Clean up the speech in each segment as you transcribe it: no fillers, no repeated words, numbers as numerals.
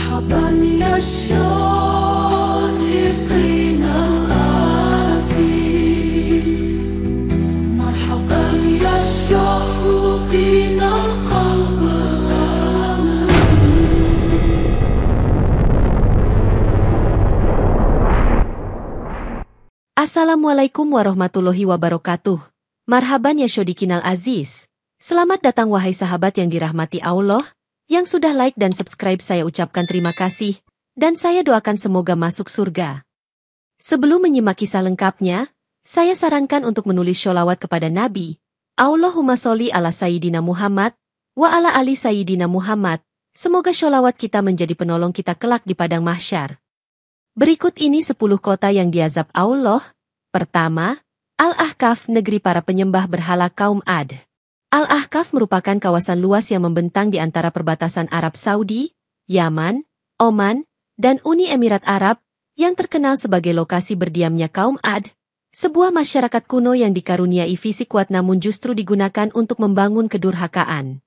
مرحبا يا الشاطئين العزيز، مرحبا يا الشوقين القلب الأمين. Assalamualaikum warahmatullahi wabarakatuh. Marhaban ya Syodikinal Aziz. Selamat datang wahai sahabat yang dirahmati Allah. Yang sudah like dan subscribe saya ucapkan terima kasih, dan saya doakan semoga masuk surga. Sebelum menyimak kisah lengkapnya, saya sarankan untuk menulis sholawat kepada Nabi. Allahumma sholli ala Sayyidina Muhammad, wa ala ali Sayyidina Muhammad. Semoga sholawat kita menjadi penolong kita kelak di padang mahsyar. Berikut ini 10 kota yang diazab Allah. Pertama, Al-Ahqaf, negeri para penyembah berhala kaum Ad. Al-Ahqaf merupakan kawasan luas yang membentang di antara perbatasan Arab Saudi, Yaman, Oman, dan Uni Emirat Arab, yang terkenal sebagai lokasi berdiamnya kaum Ad, sebuah masyarakat kuno yang dikaruniai fisik kuat namun justru digunakan untuk membangun kedurhakaan.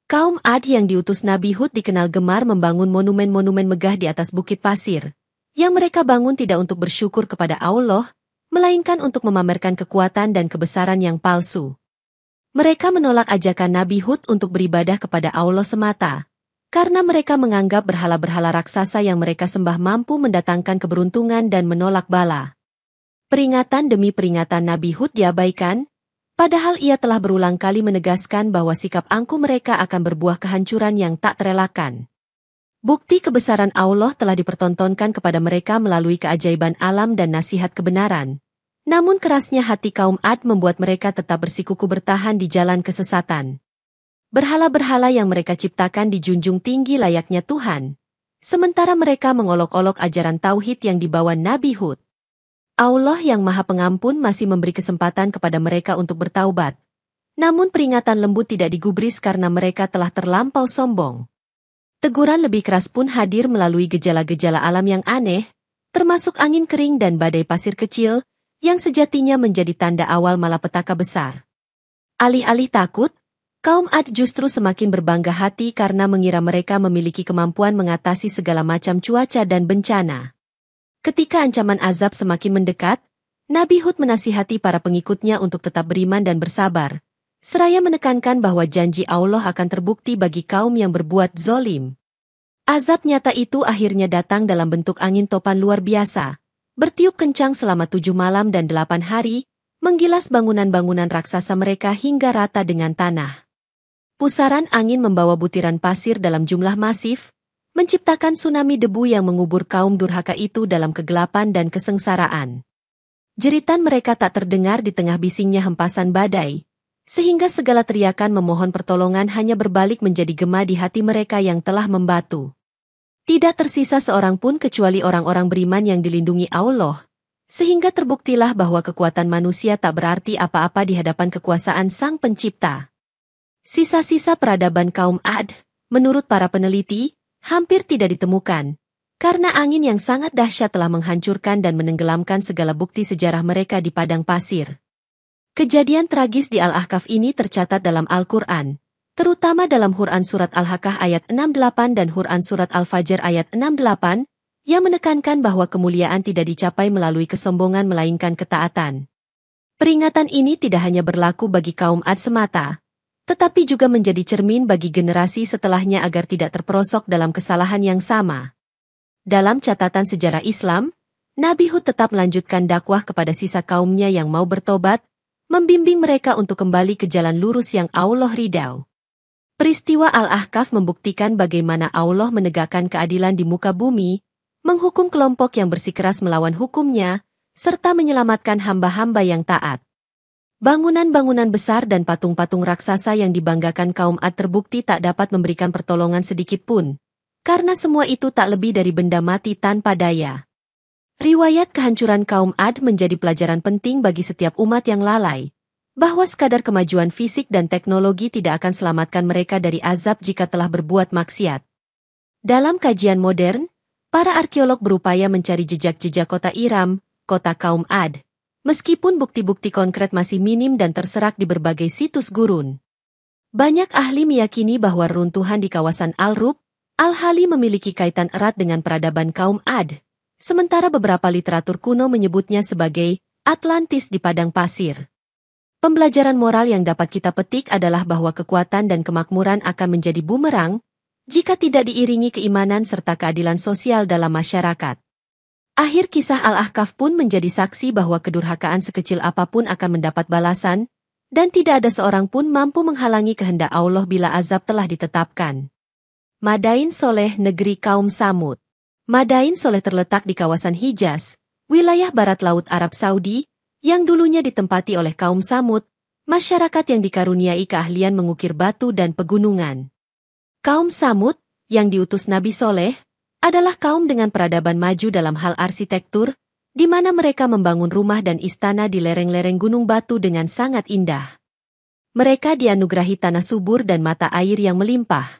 Kaum Ad yang diutus Nabi Hud dikenal gemar membangun monumen-monumen megah di atas bukit pasir, yang mereka bangun tidak untuk bersyukur kepada Allah, melainkan untuk memamerkan kekuatan dan kebesaran yang palsu. Mereka menolak ajakan Nabi Hud untuk beribadah kepada Allah semata, karena mereka menganggap berhala-berhala raksasa yang mereka sembah mampu mendatangkan keberuntungan dan menolak bala. Peringatan demi peringatan Nabi Hud diabaikan, padahal ia telah berulang kali menegaskan bahwa sikap angkuh mereka akan berbuah kehancuran yang tak terelakkan. Bukti kebesaran Allah telah dipertontonkan kepada mereka melalui keajaiban alam dan nasihat kebenaran. Namun kerasnya hati kaum Ad membuat mereka tetap bersikuku bertahan di jalan kesesatan. Berhala-berhala yang mereka ciptakan dijunjung tinggi layaknya Tuhan, sementara mereka mengolok-olok ajaran tauhid yang dibawa Nabi Hud. Allah yang Maha Pengampun masih memberi kesempatan kepada mereka untuk bertaubat. Namun peringatan lembut tidak digubris karena mereka telah terlampau sombong. Teguran lebih keras pun hadir melalui gejala-gejala alam yang aneh, termasuk angin kering dan badai pasir kecil, yang sejatinya menjadi tanda awal malapetaka besar. Alih-alih takut, kaum Ad justru semakin berbangga hati karena mengira mereka memiliki kemampuan mengatasi segala macam cuaca dan bencana. Ketika ancaman azab semakin mendekat, Nabi Hud menasihati para pengikutnya untuk tetap beriman dan bersabar, seraya menekankan bahwa janji Allah akan terbukti bagi kaum yang berbuat zolim. Azab nyata itu akhirnya datang dalam bentuk angin topan luar biasa, bertiup kencang selama 7 malam dan 8 hari, menggilas bangunan-bangunan raksasa mereka hingga rata dengan tanah. Pusaran angin membawa butiran pasir dalam jumlah masif, menciptakan tsunami debu yang mengubur kaum durhaka itu dalam kegelapan dan kesengsaraan. Jeritan mereka tak terdengar di tengah bisingnya hempasan badai, sehingga segala teriakan memohon pertolongan hanya berbalik menjadi gema di hati mereka yang telah membatu. Tidak tersisa seorang pun kecuali orang-orang beriman yang dilindungi Allah, sehingga terbuktilah bahwa kekuatan manusia tak berarti apa-apa di hadapan kekuasaan Sang Pencipta. Sisa-sisa peradaban kaum Ad, menurut para peneliti, hampir tidak ditemukan, karena angin yang sangat dahsyat telah menghancurkan dan menenggelamkan segala bukti sejarah mereka di padang pasir. Kejadian tragis di Al-Ahqaf ini tercatat dalam Al-Quran, terutama dalam Quran Surat Al-Haqqah ayat 68 dan Quran Surat Al-Fajr ayat 68, yang menekankan bahwa kemuliaan tidak dicapai melalui kesombongan melainkan ketaatan. Peringatan ini tidak hanya berlaku bagi kaum Ad semata, tetapi juga menjadi cermin bagi generasi setelahnya agar tidak terperosok dalam kesalahan yang sama. Dalam catatan sejarah Islam, Nabi Hud tetap melanjutkan dakwah kepada sisa kaumnya yang mau bertobat, membimbing mereka untuk kembali ke jalan lurus yang Allah ridau. Peristiwa Al-Ahqaf membuktikan bagaimana Allah menegakkan keadilan di muka bumi, menghukum kelompok yang bersikeras melawan hukumnya, serta menyelamatkan hamba-hamba yang taat. Bangunan-bangunan besar dan patung-patung raksasa yang dibanggakan kaum Ad terbukti tak dapat memberikan pertolongan sedikit pun, karena semua itu tak lebih dari benda mati tanpa daya. Riwayat kehancuran kaum Ad menjadi pelajaran penting bagi setiap umat yang lalai, bahwa sekadar kemajuan fisik dan teknologi tidak akan selamatkan mereka dari azab jika telah berbuat maksiat. Dalam kajian modern, para arkeolog berupaya mencari jejak-jejak kota Iram, kota kaum Ad, meskipun bukti-bukti konkret masih minim dan terserak di berbagai situs gurun. Banyak ahli meyakini bahwa reruntuhan di kawasan Al-Rub, Al-Hali memiliki kaitan erat dengan peradaban kaum Ad, sementara beberapa literatur kuno menyebutnya sebagai Atlantis di padang pasir. Pembelajaran moral yang dapat kita petik adalah bahwa kekuatan dan kemakmuran akan menjadi bumerang jika tidak diiringi keimanan serta keadilan sosial dalam masyarakat. Akhir kisah Al-Ahqaf pun menjadi saksi bahwa kedurhakaan sekecil apapun akan mendapat balasan, dan tidak ada seorang pun mampu menghalangi kehendak Allah bila azab telah ditetapkan. Madain Soleh, negeri kaum Samud. Madain Soleh terletak di kawasan Hijaz, wilayah barat laut Arab Saudi, yang dulunya ditempati oleh kaum Samud, masyarakat yang dikaruniai keahlian mengukir batu dan pegunungan. Kaum Samud, yang diutus Nabi Soleh, adalah kaum dengan peradaban maju dalam hal arsitektur, di mana mereka membangun rumah dan istana di lereng-lereng gunung batu dengan sangat indah. Mereka dianugerahi tanah subur dan mata air yang melimpah.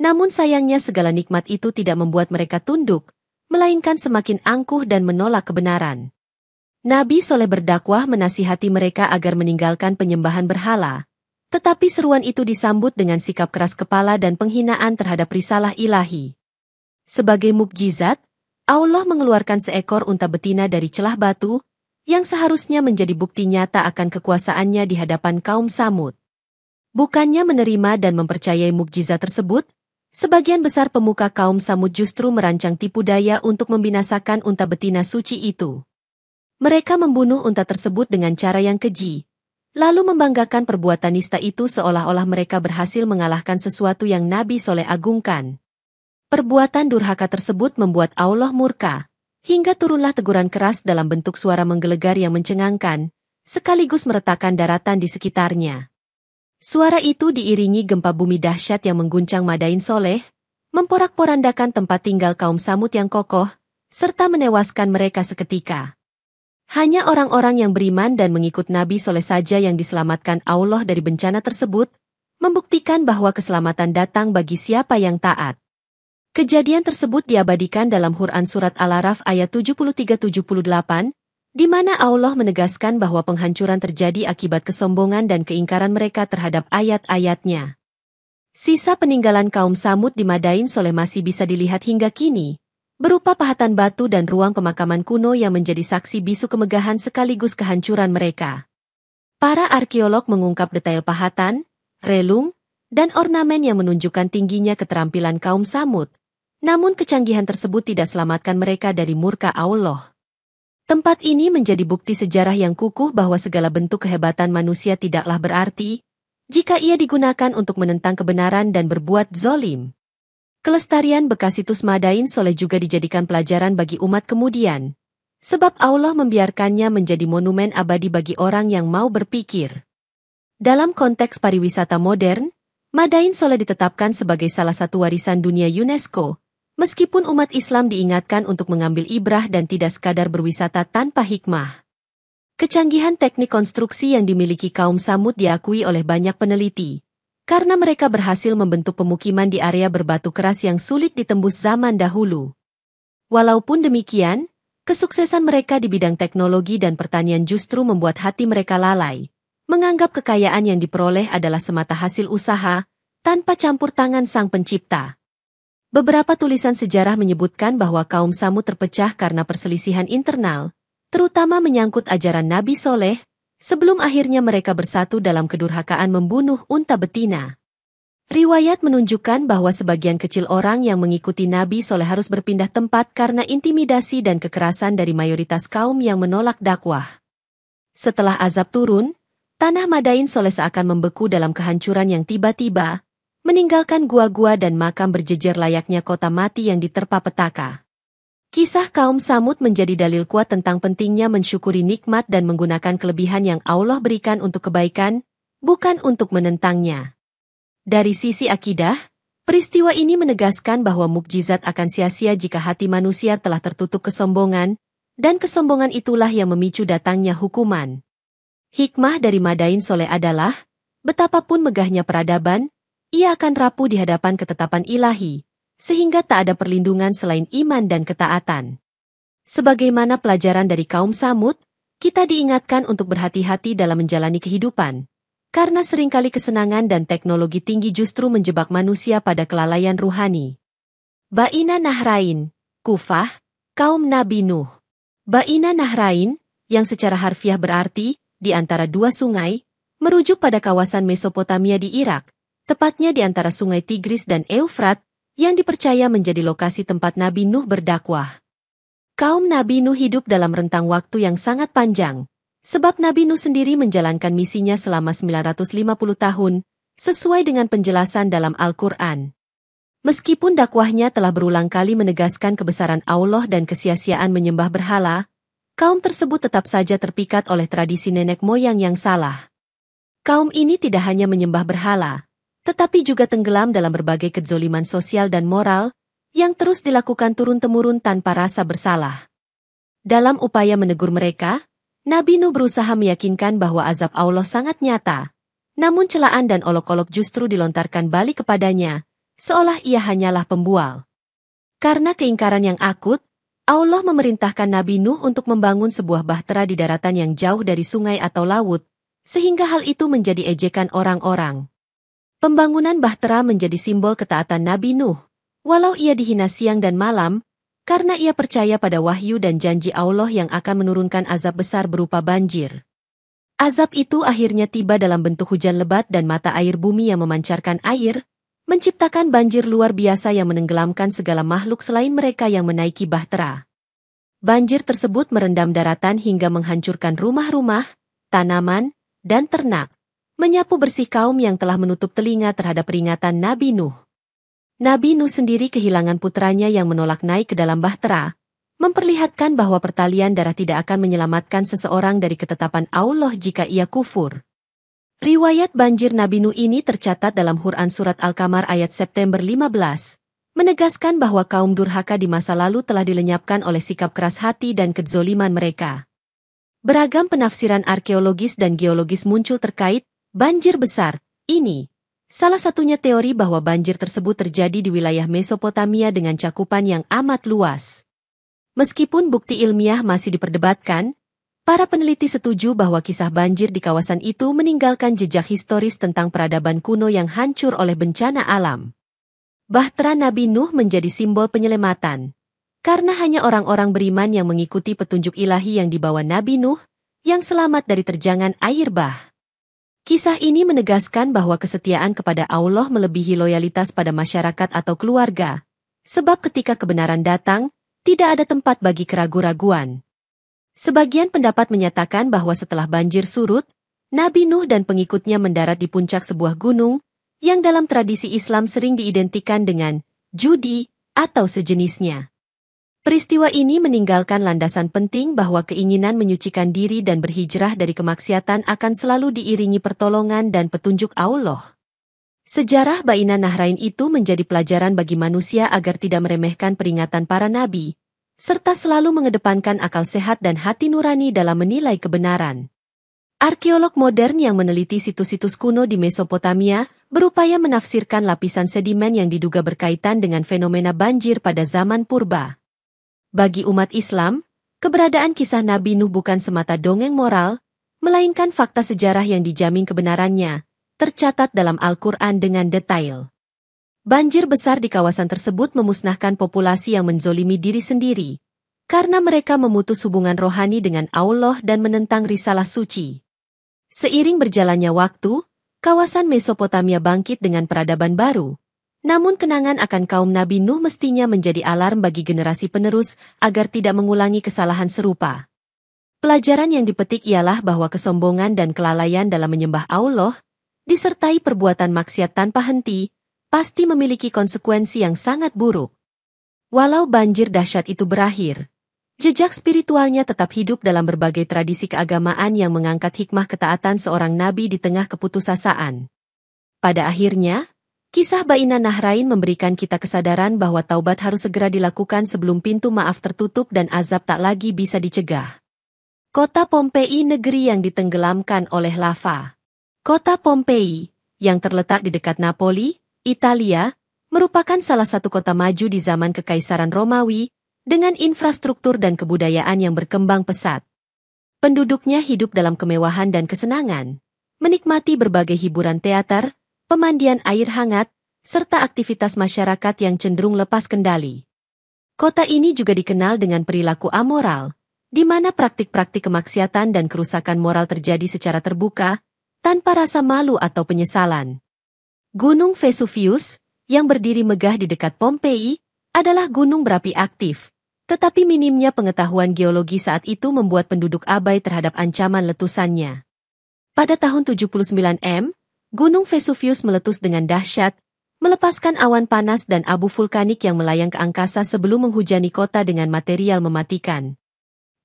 Namun sayangnya segala nikmat itu tidak membuat mereka tunduk, melainkan semakin angkuh dan menolak kebenaran. Nabi Soleh berdakwah menasihati mereka agar meninggalkan penyembahan berhala, tetapi seruan itu disambut dengan sikap keras kepala dan penghinaan terhadap risalah ilahi. Sebagai mukjizat, Allah mengeluarkan seekor unta betina dari celah batu, yang seharusnya menjadi bukti nyata akan kekuasaannya di hadapan kaum Samud. Bukannya menerima dan mempercayai mukjizat tersebut, sebagian besar pemuka kaum Samud justru merancang tipu daya untuk membinasakan unta betina suci itu. Mereka membunuh unta tersebut dengan cara yang keji, lalu membanggakan perbuatan nista itu seolah-olah mereka berhasil mengalahkan sesuatu yang Nabi Soleh agungkan. Perbuatan durhaka tersebut membuat Allah murka, hingga turunlah teguran keras dalam bentuk suara menggelegar yang mencengangkan, sekaligus meretakkan daratan di sekitarnya. Suara itu diiringi gempa bumi dahsyat yang mengguncang Madain Soleh, memporak-porandakan tempat tinggal kaum Samud yang kokoh, serta menewaskan mereka seketika. Hanya orang-orang yang beriman dan mengikut Nabi Soleh saja yang diselamatkan Allah dari bencana tersebut, membuktikan bahwa keselamatan datang bagi siapa yang taat. Kejadian tersebut diabadikan dalam Quran Surat Al-Araf ayat 73-78, di mana Allah menegaskan bahwa penghancuran terjadi akibat kesombongan dan keingkaran mereka terhadap ayat-ayatnya. Sisa peninggalan kaum Samud di Madain Soleh masih bisa dilihat hingga kini, berupa pahatan batu dan ruang pemakaman kuno yang menjadi saksi bisu kemegahan sekaligus kehancuran mereka. Para arkeolog mengungkap detail pahatan, relung, dan ornamen yang menunjukkan tingginya keterampilan kaum Samud, namun kecanggihan tersebut tidak selamatkan mereka dari murka Allah. Tempat ini menjadi bukti sejarah yang kukuh bahwa segala bentuk kehebatan manusia tidaklah berarti jika ia digunakan untuk menentang kebenaran dan berbuat zolim. Kelestarian bekas situs Madain Soleh juga dijadikan pelajaran bagi umat kemudian, sebab Allah membiarkannya menjadi monumen abadi bagi orang yang mau berpikir. Dalam konteks pariwisata modern, Madain Soleh ditetapkan sebagai salah satu warisan dunia UNESCO, meskipun umat Islam diingatkan untuk mengambil ibrah dan tidak sekadar berwisata tanpa hikmah. Kecanggihan teknik konstruksi yang dimiliki kaum Samud diakui oleh banyak peneliti, karena mereka berhasil membentuk pemukiman di area berbatu keras yang sulit ditembus zaman dahulu. Walaupun demikian, kesuksesan mereka di bidang teknologi dan pertanian justru membuat hati mereka lalai, menganggap kekayaan yang diperoleh adalah semata hasil usaha, tanpa campur tangan Sang Pencipta. Beberapa tulisan sejarah menyebutkan bahwa kaum Samud terpecah karena perselisihan internal, terutama menyangkut ajaran Nabi Soleh, sebelum akhirnya mereka bersatu dalam kedurhakaan membunuh unta betina. Riwayat menunjukkan bahwa sebagian kecil orang yang mengikuti Nabi Soleh harus berpindah tempat karena intimidasi dan kekerasan dari mayoritas kaum yang menolak dakwah. Setelah azab turun, tanah Madain Soleh seakan membeku dalam kehancuran yang tiba-tiba, meninggalkan gua-gua dan makam berjejer layaknya kota mati yang diterpa petaka. Kisah kaum Samud menjadi dalil kuat tentang pentingnya mensyukuri nikmat dan menggunakan kelebihan yang Allah berikan untuk kebaikan, bukan untuk menentangnya. Dari sisi akidah, peristiwa ini menegaskan bahwa mukjizat akan sia-sia jika hati manusia telah tertutup kesombongan, dan kesombongan itulah yang memicu datangnya hukuman. Hikmah dari Madain Soleh adalah, betapapun megahnya peradaban, ia akan rapuh di hadapan ketetapan ilahi, sehingga tak ada perlindungan selain iman dan ketaatan. Sebagaimana pelajaran dari kaum Samud, kita diingatkan untuk berhati-hati dalam menjalani kehidupan, karena seringkali kesenangan dan teknologi tinggi justru menjebak manusia pada kelalaian ruhani. Baina Nahrain, Kufah, kaum Nabi Nuh. Baina Nahrain, yang secara harfiah berarti di antara dua sungai, merujuk pada kawasan Mesopotamia di Irak, tepatnya di antara sungai Tigris dan Eufrat, yang dipercaya menjadi lokasi tempat Nabi Nuh berdakwah. Kaum Nabi Nuh hidup dalam rentang waktu yang sangat panjang, sebab Nabi Nuh sendiri menjalankan misinya selama 950 tahun, sesuai dengan penjelasan dalam Al-Quran. Meskipun dakwahnya telah berulang kali menegaskan kebesaran Allah dan kesia-siaan menyembah berhala, kaum tersebut tetap saja terpikat oleh tradisi nenek moyang yang salah. Kaum ini tidak hanya menyembah berhala, tetapi juga tenggelam dalam berbagai kedzoliman sosial dan moral, yang terus dilakukan turun-temurun tanpa rasa bersalah. Dalam upaya menegur mereka, Nabi Nuh berusaha meyakinkan bahwa azab Allah sangat nyata, namun celaan dan olok-olok justru dilontarkan balik kepadanya, seolah ia hanyalah pembual. Karena keingkaran yang akut, Allah memerintahkan Nabi Nuh untuk membangun sebuah bahtera di daratan yang jauh dari sungai atau laut, sehingga hal itu menjadi ejekan orang-orang. Pembangunan bahtera menjadi simbol ketaatan Nabi Nuh, walau ia dihina siang dan malam, karena ia percaya pada wahyu dan janji Allah yang akan menurunkan azab besar berupa banjir. Azab itu akhirnya tiba dalam bentuk hujan lebat dan mata air bumi yang memancarkan air, menciptakan banjir luar biasa yang menenggelamkan segala makhluk selain mereka yang menaiki bahtera. Banjir tersebut merendam daratan hingga menghancurkan rumah-rumah, tanaman, dan ternak, menyapu bersih kaum yang telah menutup telinga terhadap peringatan Nabi Nuh. Nabi Nuh sendiri kehilangan putranya yang menolak naik ke dalam bahtera, memperlihatkan bahwa pertalian darah tidak akan menyelamatkan seseorang dari ketetapan Allah jika ia kufur. Riwayat banjir Nabi Nuh ini tercatat dalam Quran Surat Al-Qamar ayat September 15, menegaskan bahwa kaum durhaka di masa lalu telah dilenyapkan oleh sikap keras hati dan kedzoliman mereka. Beragam penafsiran arkeologis dan geologis muncul terkait banjir besar ini. Salah satunya teori bahwa banjir tersebut terjadi di wilayah Mesopotamia dengan cakupan yang amat luas. Meskipun bukti ilmiah masih diperdebatkan, para peneliti setuju bahwa kisah banjir di kawasan itu meninggalkan jejak historis tentang peradaban kuno yang hancur oleh bencana alam. Bahtera Nabi Nuh menjadi simbol penyelamatan, karena hanya orang-orang beriman yang mengikuti petunjuk ilahi yang dibawa Nabi Nuh, yang selamat dari terjangan air bah. Kisah ini menegaskan bahwa kesetiaan kepada Allah melebihi loyalitas pada masyarakat atau keluarga, sebab ketika kebenaran datang, tidak ada tempat bagi keraguan-raguan. Sebagian pendapat menyatakan bahwa setelah banjir surut, Nabi Nuh dan pengikutnya mendarat di puncak sebuah gunung, yang dalam tradisi Islam sering diidentikan dengan judi atau sejenisnya. Peristiwa ini meninggalkan landasan penting bahwa keinginan menyucikan diri dan berhijrah dari kemaksiatan akan selalu diiringi pertolongan dan petunjuk Allah. Sejarah Baina Nahrain itu menjadi pelajaran bagi manusia agar tidak meremehkan peringatan para nabi, serta selalu mengedepankan akal sehat dan hati nurani dalam menilai kebenaran. Arkeolog modern yang meneliti situs-situs kuno di Mesopotamia berupaya menafsirkan lapisan sedimen yang diduga berkaitan dengan fenomena banjir pada zaman purba. Bagi umat Islam, keberadaan kisah Nabi Nuh bukan semata dongeng moral, melainkan fakta sejarah yang dijamin kebenarannya, tercatat dalam Al-Quran dengan detail. Banjir besar di kawasan tersebut memusnahkan populasi yang menzolimi diri sendiri, karena mereka memutus hubungan rohani dengan Allah dan menentang risalah suci. Seiring berjalannya waktu, kawasan Mesopotamia bangkit dengan peradaban baru. Namun kenangan akan kaum Nabi Nuh mestinya menjadi alarm bagi generasi penerus agar tidak mengulangi kesalahan serupa. Pelajaran yang dipetik ialah bahwa kesombongan dan kelalaian dalam menyembah Allah, disertai perbuatan maksiat tanpa henti, pasti memiliki konsekuensi yang sangat buruk. Walau banjir dahsyat itu berakhir, jejak spiritualnya tetap hidup dalam berbagai tradisi keagamaan yang mengangkat hikmah ketaatan seorang nabi di tengah keputusasaan. Pada akhirnya, kisah Baina Nahrain memberikan kita kesadaran bahwa taubat harus segera dilakukan sebelum pintu maaf tertutup dan azab tak lagi bisa dicegah. Kota Pompei, negeri yang ditenggelamkan oleh lava. Kota Pompei, yang terletak di dekat Napoli, Italia, merupakan salah satu kota maju di zaman Kekaisaran Romawi, dengan infrastruktur dan kebudayaan yang berkembang pesat. Penduduknya hidup dalam kemewahan dan kesenangan, menikmati berbagai hiburan teater, pemandian air hangat, serta aktivitas masyarakat yang cenderung lepas kendali. Kota ini juga dikenal dengan perilaku amoral, di mana praktik-praktik kemaksiatan dan kerusakan moral terjadi secara terbuka, tanpa rasa malu atau penyesalan. Gunung Vesuvius, yang berdiri megah di dekat Pompei, adalah gunung berapi aktif, tetapi minimnya pengetahuan geologi saat itu membuat penduduk abai terhadap ancaman letusannya. Pada tahun 79 M, Gunung Vesuvius meletus dengan dahsyat, melepaskan awan panas dan abu vulkanik yang melayang ke angkasa sebelum menghujani kota dengan material mematikan.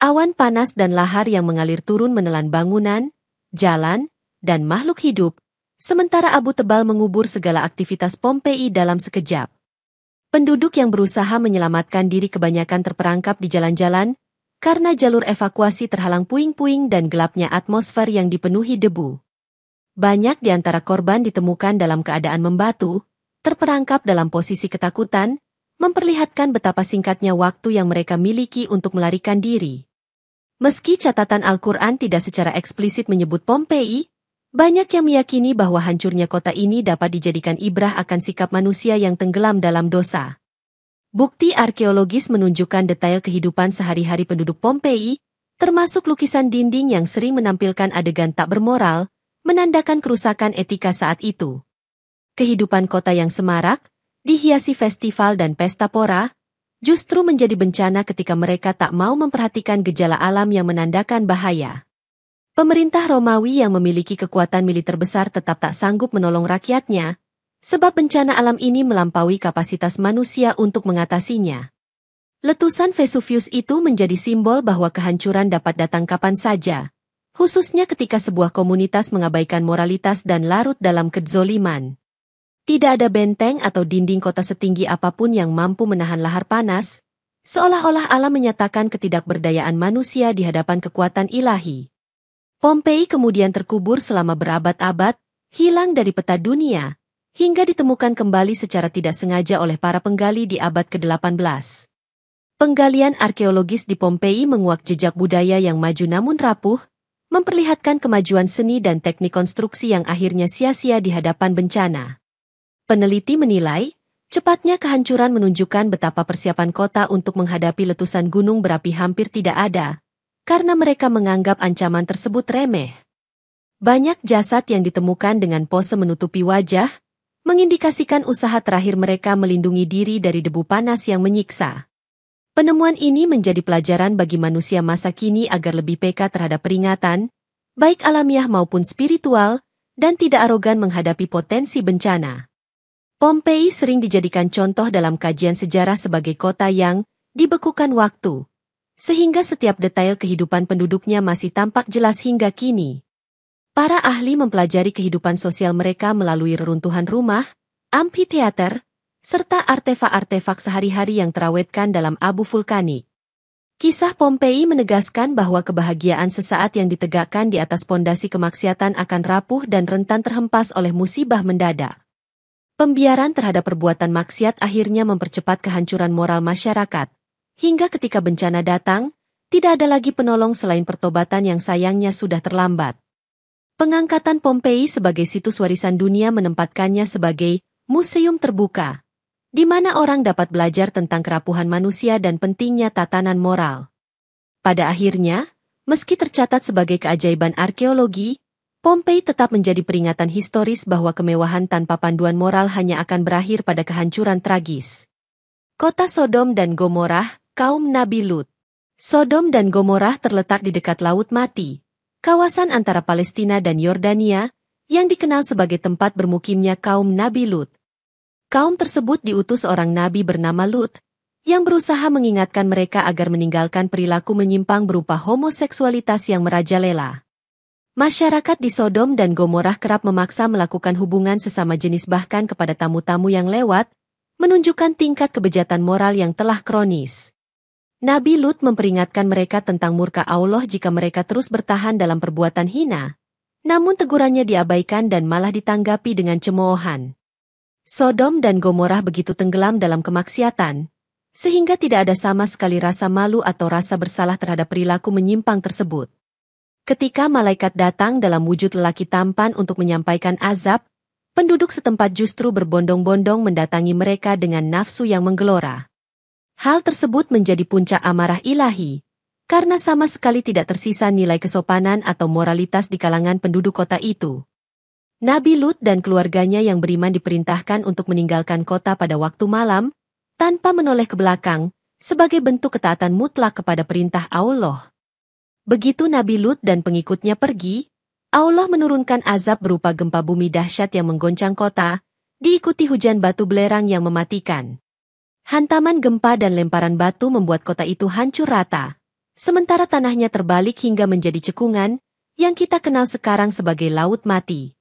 Awan panas dan lahar yang mengalir turun menelan bangunan, jalan, dan makhluk hidup, sementara abu tebal mengubur segala aktivitas Pompei dalam sekejap. Penduduk yang berusaha menyelamatkan diri kebanyakan terperangkap di jalan-jalan, karena jalur evakuasi terhalang puing-puing dan gelapnya atmosfer yang dipenuhi debu. Banyak di antara korban ditemukan dalam keadaan membatu, terperangkap dalam posisi ketakutan, memperlihatkan betapa singkatnya waktu yang mereka miliki untuk melarikan diri. Meski catatan Al-Quran tidak secara eksplisit menyebut Pompei, banyak yang meyakini bahwa hancurnya kota ini dapat dijadikan ibrah akan sikap manusia yang tenggelam dalam dosa. Bukti arkeologis menunjukkan detail kehidupan sehari-hari penduduk Pompei, termasuk lukisan dinding yang sering menampilkan adegan tak bermoral, menandakan kerusakan etika saat itu. Kehidupan kota yang semarak, dihiasi festival dan pesta pora, justru menjadi bencana ketika mereka tak mau memperhatikan gejala alam yang menandakan bahaya. Pemerintah Romawi yang memiliki kekuatan militer besar tetap tak sanggup menolong rakyatnya, sebab bencana alam ini melampaui kapasitas manusia untuk mengatasinya. Letusan Vesuvius itu menjadi simbol bahwa kehancuran dapat datang kapan saja, khususnya ketika sebuah komunitas mengabaikan moralitas dan larut dalam kedzoliman. Tidak ada benteng atau dinding kota setinggi apapun yang mampu menahan lahar panas, seolah-olah Allah menyatakan ketidakberdayaan manusia di hadapan kekuatan ilahi. Pompei kemudian terkubur selama berabad-abad, hilang dari peta dunia, hingga ditemukan kembali secara tidak sengaja oleh para penggali di abad ke-18. Penggalian arkeologis di Pompei menguak jejak budaya yang maju namun rapuh, memperlihatkan kemajuan seni dan teknik konstruksi yang akhirnya sia-sia di hadapan bencana. Peneliti menilai, cepatnya kehancuran menunjukkan betapa persiapan kota untuk menghadapi letusan gunung berapi hampir tidak ada, karena mereka menganggap ancaman tersebut remeh. Banyak jasad yang ditemukan dengan pose menutupi wajah, mengindikasikan usaha terakhir mereka melindungi diri dari debu panas yang menyiksa. Penemuan ini menjadi pelajaran bagi manusia masa kini agar lebih peka terhadap peringatan, baik alamiah maupun spiritual, dan tidak arogan menghadapi potensi bencana. Pompei sering dijadikan contoh dalam kajian sejarah sebagai kota yang dibekukan waktu, sehingga setiap detail kehidupan penduduknya masih tampak jelas hingga kini. Para ahli mempelajari kehidupan sosial mereka melalui reruntuhan rumah, amfiteater, serta artefak-artefak sehari-hari yang terawetkan dalam abu vulkanik. Kisah Pompei menegaskan bahwa kebahagiaan sesaat yang ditegakkan di atas pondasi kemaksiatan akan rapuh dan rentan terhempas oleh musibah mendadak. Pembiaran terhadap perbuatan maksiat akhirnya mempercepat kehancuran moral masyarakat, hingga ketika bencana datang, tidak ada lagi penolong selain pertobatan yang sayangnya sudah terlambat. Pengangkatan Pompei sebagai situs warisan dunia menempatkannya sebagai museum terbuka, di mana orang dapat belajar tentang kerapuhan manusia dan pentingnya tatanan moral. Pada akhirnya, meski tercatat sebagai keajaiban arkeologi, Pompei tetap menjadi peringatan historis bahwa kemewahan tanpa panduan moral hanya akan berakhir pada kehancuran tragis. Kota Sodom dan Gomorrah, kaum Nabi Lut. Sodom dan Gomorrah terletak di dekat Laut Mati, kawasan antara Palestina dan Yordania, yang dikenal sebagai tempat bermukimnya kaum Nabi Lut. Kaum tersebut diutus orang nabi bernama Lut, yang berusaha mengingatkan mereka agar meninggalkan perilaku menyimpang berupa homoseksualitas yang merajalela. Masyarakat di Sodom dan Gomorrah kerap memaksa melakukan hubungan sesama jenis bahkan kepada tamu-tamu yang lewat, menunjukkan tingkat kebejatan moral yang telah kronis. Nabi Lut memperingatkan mereka tentang murka Allah jika mereka terus bertahan dalam perbuatan hina, namun tegurannya diabaikan dan malah ditanggapi dengan cemoohan. Sodom dan Gomorrah begitu tenggelam dalam kemaksiatan, sehingga tidak ada sama sekali rasa malu atau rasa bersalah terhadap perilaku menyimpang tersebut. Ketika malaikat datang dalam wujud lelaki tampan untuk menyampaikan azab, penduduk setempat justru berbondong-bondong mendatangi mereka dengan nafsu yang menggelora. Hal tersebut menjadi puncak amarah ilahi, karena sama sekali tidak tersisa nilai kesopanan atau moralitas di kalangan penduduk kota itu. Nabi Lut dan keluarganya yang beriman diperintahkan untuk meninggalkan kota pada waktu malam, tanpa menoleh ke belakang, sebagai bentuk ketaatan mutlak kepada perintah Allah. Begitu Nabi Lut dan pengikutnya pergi, Allah menurunkan azab berupa gempa bumi dahsyat yang menggoncang kota, diikuti hujan batu belerang yang mematikan. Hantaman gempa dan lemparan batu membuat kota itu hancur rata, sementara tanahnya terbalik hingga menjadi cekungan, yang kita kenal sekarang sebagai Laut Mati.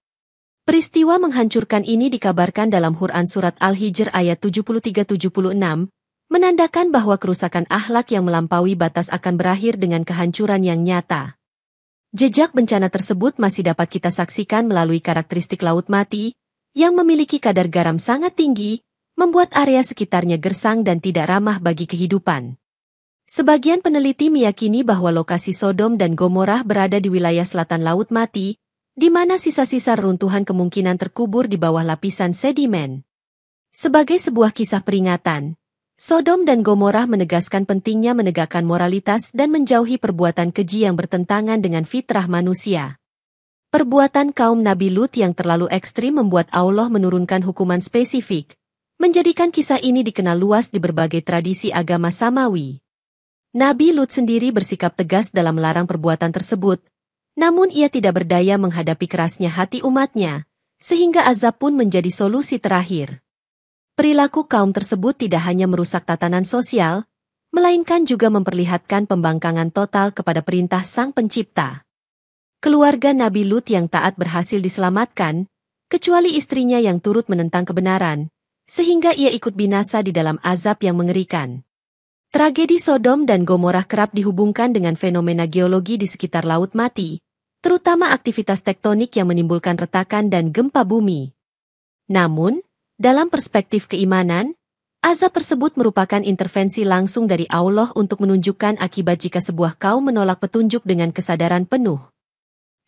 Peristiwa menghancurkan ini dikabarkan dalam Quran Surat Al-Hijr ayat 73-76, menandakan bahwa kerusakan akhlak yang melampaui batas akan berakhir dengan kehancuran yang nyata. Jejak bencana tersebut masih dapat kita saksikan melalui karakteristik Laut Mati, yang memiliki kadar garam sangat tinggi, membuat area sekitarnya gersang dan tidak ramah bagi kehidupan. Sebagian peneliti meyakini bahwa lokasi Sodom dan Gomorrah berada di wilayah selatan Laut Mati, di mana sisa-sisa reruntuhan kemungkinan terkubur di bawah lapisan sedimen. Sebagai sebuah kisah peringatan, Sodom dan Gomorrah menegaskan pentingnya menegakkan moralitas dan menjauhi perbuatan keji yang bertentangan dengan fitrah manusia. Perbuatan kaum Nabi Lut yang terlalu ekstrim membuat Allah menurunkan hukuman spesifik, menjadikan kisah ini dikenal luas di berbagai tradisi agama Samawi. Nabi Lut sendiri bersikap tegas dalam melarang perbuatan tersebut, namun ia tidak berdaya menghadapi kerasnya hati umatnya, sehingga azab pun menjadi solusi terakhir. Perilaku kaum tersebut tidak hanya merusak tatanan sosial, melainkan juga memperlihatkan pembangkangan total kepada perintah Sang Pencipta. Keluarga Nabi Lut yang taat berhasil diselamatkan, kecuali istrinya yang turut menentang kebenaran, sehingga ia ikut binasa di dalam azab yang mengerikan. Tragedi Sodom dan Gomorrah kerap dihubungkan dengan fenomena geologi di sekitar Laut Mati, terutama aktivitas tektonik yang menimbulkan retakan dan gempa bumi. Namun, dalam perspektif keimanan, azab tersebut merupakan intervensi langsung dari Allah untuk menunjukkan akibat jika sebuah kaum menolak petunjuk dengan kesadaran penuh.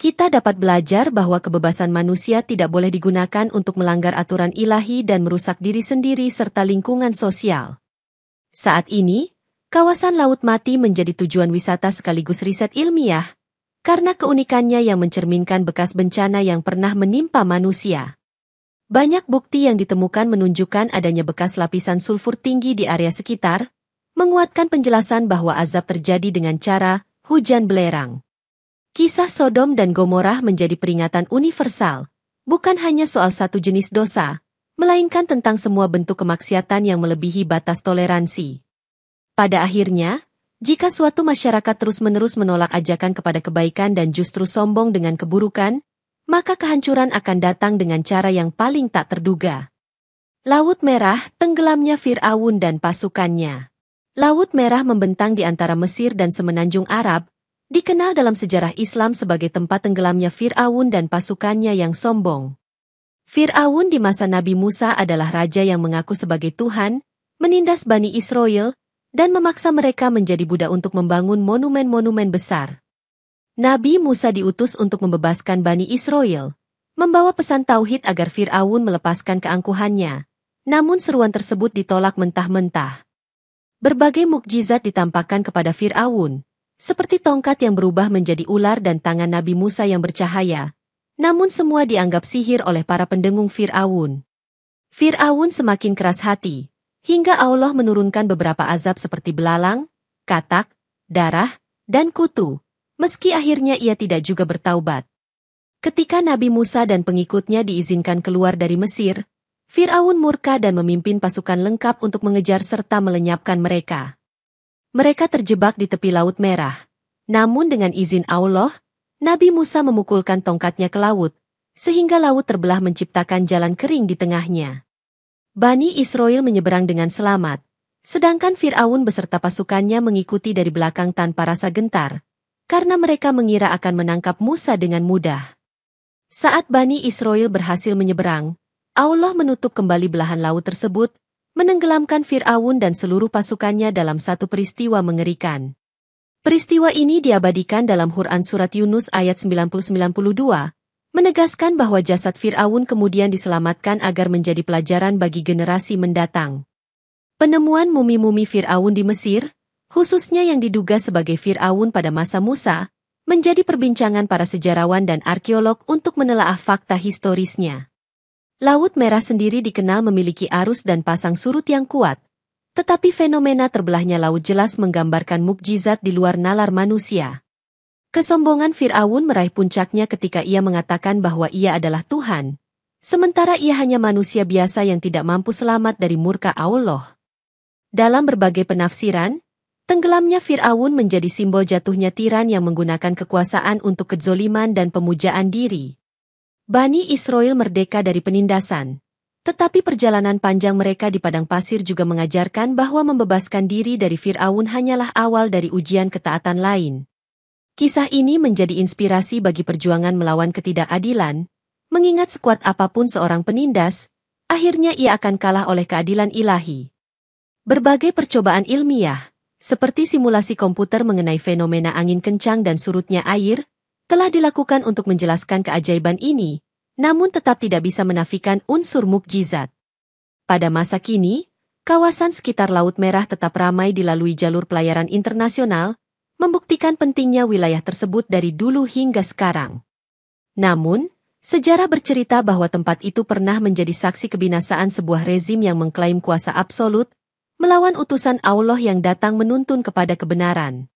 Kita dapat belajar bahwa kebebasan manusia tidak boleh digunakan untuk melanggar aturan ilahi dan merusak diri sendiri serta lingkungan sosial. Saat ini, kawasan Laut Mati menjadi tujuan wisata sekaligus riset ilmiah, karena keunikannya yang mencerminkan bekas bencana yang pernah menimpa manusia. Banyak bukti yang ditemukan menunjukkan adanya bekas lapisan sulfur tinggi di area sekitar, menguatkan penjelasan bahwa azab terjadi dengan cara hujan belerang. Kisah Sodom dan Gomorrah menjadi peringatan universal, bukan hanya soal satu jenis dosa, melainkan tentang semua bentuk kemaksiatan yang melebihi batas toleransi. Pada akhirnya, jika suatu masyarakat terus-menerus menolak ajakan kepada kebaikan dan justru sombong dengan keburukan, maka kehancuran akan datang dengan cara yang paling tak terduga. Laut Merah, tenggelamnya Fir'aun dan pasukannya. Laut Merah membentang di antara Mesir dan semenanjung Arab, dikenal dalam sejarah Islam sebagai tempat tenggelamnya Fir'aun dan pasukannya yang sombong. Fir'aun di masa Nabi Musa adalah raja yang mengaku sebagai Tuhan, menindas Bani Israel, dan memaksa mereka menjadi budak untuk membangun monumen-monumen besar. Nabi Musa diutus untuk membebaskan Bani Israel, membawa pesan tauhid agar Fir'aun melepaskan keangkuhannya, namun seruan tersebut ditolak mentah-mentah. Berbagai mukjizat ditampakkan kepada Fir'aun, seperti tongkat yang berubah menjadi ular dan tangan Nabi Musa yang bercahaya, namun semua dianggap sihir oleh para pendengung Fir'aun. Fir'aun semakin keras hati, hingga Allah menurunkan beberapa azab seperti belalang, katak, darah, dan kutu, meski akhirnya ia tidak juga bertaubat. Ketika Nabi Musa dan pengikutnya diizinkan keluar dari Mesir, Fir'aun murka dan memimpin pasukan lengkap untuk mengejar serta melenyapkan mereka. Mereka terjebak di tepi Laut Merah. Namun dengan izin Allah, Nabi Musa memukulkan tongkatnya ke laut, sehingga laut terbelah menciptakan jalan kering di tengahnya. Bani Israel menyeberang dengan selamat, sedangkan Fir'aun beserta pasukannya mengikuti dari belakang tanpa rasa gentar, karena mereka mengira akan menangkap Musa dengan mudah. Saat Bani Israel berhasil menyeberang, Allah menutup kembali belahan laut tersebut, menenggelamkan Fir'aun dan seluruh pasukannya dalam satu peristiwa mengerikan. Peristiwa ini diabadikan dalam Quran Surat Yunus ayat 90-92, menegaskan bahwa jasad Fir'aun kemudian diselamatkan agar menjadi pelajaran bagi generasi mendatang. Penemuan mumi-mumi Fir'aun di Mesir, khususnya yang diduga sebagai Fir'aun pada masa Musa, menjadi perbincangan para sejarawan dan arkeolog untuk menelaah fakta historisnya. Laut Merah sendiri dikenal memiliki arus dan pasang surut yang kuat, tetapi fenomena terbelahnya laut jelas menggambarkan mukjizat di luar nalar manusia. Kesombongan Fir'aun meraih puncaknya ketika ia mengatakan bahwa ia adalah Tuhan, sementara ia hanya manusia biasa yang tidak mampu selamat dari murka Allah. Dalam berbagai penafsiran, tenggelamnya Fir'aun menjadi simbol jatuhnya tiran yang menggunakan kekuasaan untuk kezoliman dan pemujaan diri. Bani Israel merdeka dari penindasan, tetapi perjalanan panjang mereka di padang pasir juga mengajarkan bahwa membebaskan diri dari Fir'aun hanyalah awal dari ujian ketaatan lain. Kisah ini menjadi inspirasi bagi perjuangan melawan ketidakadilan, mengingat sekuat apapun seorang penindas, akhirnya ia akan kalah oleh keadilan ilahi. Berbagai percobaan ilmiah, seperti simulasi komputer mengenai fenomena angin kencang dan surutnya air, telah dilakukan untuk menjelaskan keajaiban ini, namun tetap tidak bisa menafikan unsur mukjizat. Pada masa kini, kawasan sekitar Laut Merah tetap ramai dilalui jalur pelayaran internasional, membuktikan pentingnya wilayah tersebut dari dulu hingga sekarang. Namun, sejarah bercerita bahwa tempat itu pernah menjadi saksi kebinasaan sebuah rezim yang mengklaim kuasa absolut, melawan utusan Allah yang datang menuntun kepada kebenaran.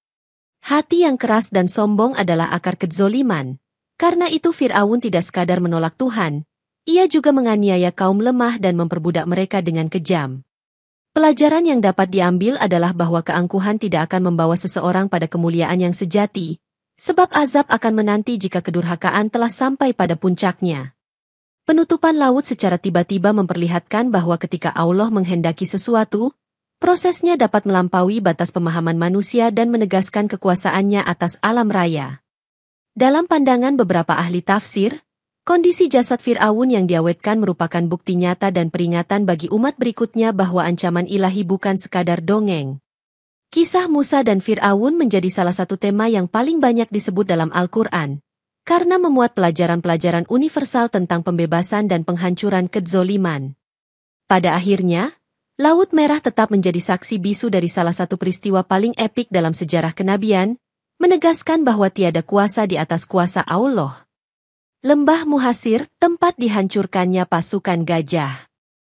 Hati yang keras dan sombong adalah akar kezoliman, karena itu Fir'aun tidak sekadar menolak Tuhan, ia juga menganiaya kaum lemah dan memperbudak mereka dengan kejam. Pelajaran yang dapat diambil adalah bahwa keangkuhan tidak akan membawa seseorang pada kemuliaan yang sejati, sebab azab akan menanti jika kedurhakaan telah sampai pada puncaknya. Penutupan laut secara tiba-tiba memperlihatkan bahwa ketika Allah menghendaki sesuatu, prosesnya dapat melampaui batas pemahaman manusia dan menegaskan kekuasaannya atas alam raya. Dalam pandangan beberapa ahli tafsir, kondisi jasad Fir'aun yang diawetkan merupakan bukti nyata dan peringatan bagi umat berikutnya bahwa ancaman ilahi bukan sekadar dongeng. Kisah Musa dan Fir'aun menjadi salah satu tema yang paling banyak disebut dalam Al-Quran, karena memuat pelajaran-pelajaran universal tentang pembebasan dan penghancuran kezoliman. Pada akhirnya, Laut Merah tetap menjadi saksi bisu dari salah satu peristiwa paling epik dalam sejarah kenabian, menegaskan bahwa tiada kuasa di atas kuasa Allah. Lembah Muhasir, tempat dihancurkannya pasukan gajah.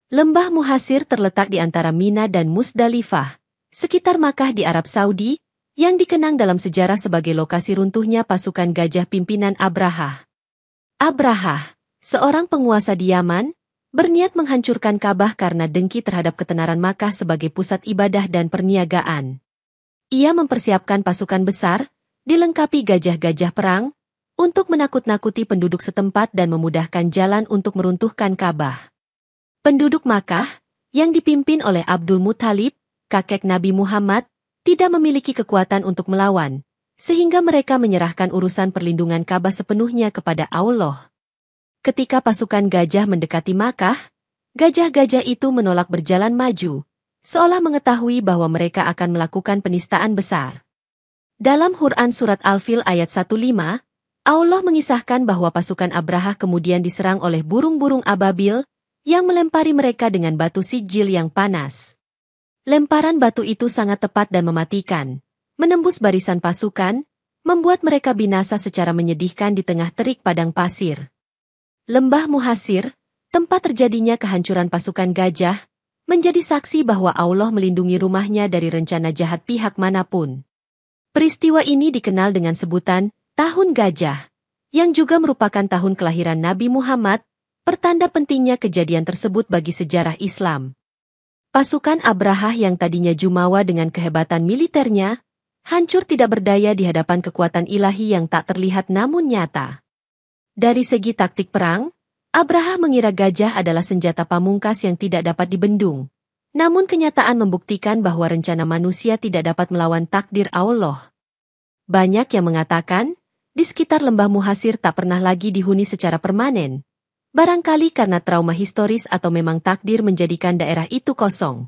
Lembah Muhasir terletak di antara Mina dan Musdalifah, sekitar Makkah di Arab Saudi, yang dikenang dalam sejarah sebagai lokasi runtuhnya pasukan gajah pimpinan Abrahah. Abrahah, seorang penguasa di Yaman, berniat menghancurkan Ka'bah karena dengki terhadap ketenaran Makkah sebagai pusat ibadah dan perniagaan. Ia mempersiapkan pasukan besar, dilengkapi gajah-gajah perang, untuk menakut-nakuti penduduk setempat dan memudahkan jalan untuk meruntuhkan Ka'bah. Penduduk Makkah, yang dipimpin oleh Abdul Muthalib, kakek Nabi Muhammad, tidak memiliki kekuatan untuk melawan, sehingga mereka menyerahkan urusan perlindungan Ka'bah sepenuhnya kepada Allah. Ketika pasukan gajah mendekati Makkah, gajah-gajah itu menolak berjalan maju, seolah mengetahui bahwa mereka akan melakukan penistaan besar. Dalam Quran Surat Al-Fil ayat 15, Allah mengisahkan bahwa pasukan Abrahah kemudian diserang oleh burung-burung ababil, yang melempari mereka dengan batu sijil yang panas. Lemparan batu itu sangat tepat dan mematikan, menembus barisan pasukan, membuat mereka binasa secara menyedihkan di tengah terik padang pasir. Lembah Muhasir, tempat terjadinya kehancuran pasukan gajah, menjadi saksi bahwa Allah melindungi rumahnya dari rencana jahat pihak manapun. Peristiwa ini dikenal dengan sebutan Tahun Gajah, yang juga merupakan tahun kelahiran Nabi Muhammad, pertanda pentingnya kejadian tersebut bagi sejarah Islam. Pasukan Abrahah yang tadinya jumawa dengan kehebatan militernya, hancur tidak berdaya di hadapan kekuatan ilahi yang tak terlihat namun nyata. Dari segi taktik perang, Abrahah mengira gajah adalah senjata pamungkas yang tidak dapat dibendung. Namun kenyataan membuktikan bahwa rencana manusia tidak dapat melawan takdir Allah. Banyak yang mengatakan, di sekitar lembah Muhasir tak pernah lagi dihuni secara permanen. Barangkali karena trauma historis atau memang takdir menjadikan daerah itu kosong.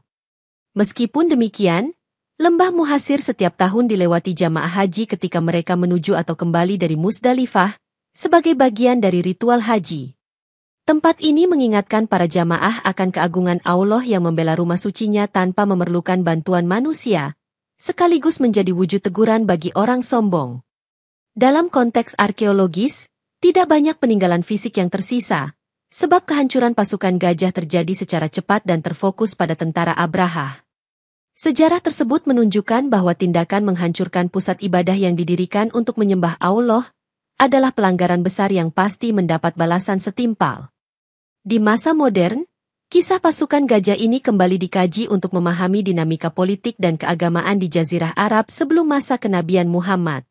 Meskipun demikian, lembah Muhasir setiap tahun dilewati jamaah haji ketika mereka menuju atau kembali dari Musdalifah, sebagai bagian dari ritual haji. Tempat ini mengingatkan para jamaah akan keagungan Allah yang membela rumah sucinya tanpa memerlukan bantuan manusia, sekaligus menjadi wujud teguran bagi orang sombong. Dalam konteks arkeologis, tidak banyak peninggalan fisik yang tersisa, sebab kehancuran pasukan gajah terjadi secara cepat dan terfokus pada tentara Abraha. Sejarah tersebut menunjukkan bahwa tindakan menghancurkan pusat ibadah yang didirikan untuk menyembah Allah adalah pelanggaran besar yang pasti mendapat balasan setimpal. Di masa modern, kisah pasukan gajah ini kembali dikaji untuk memahami dinamika politik dan keagamaan di Jazirah Arab sebelum masa kenabian Muhammad.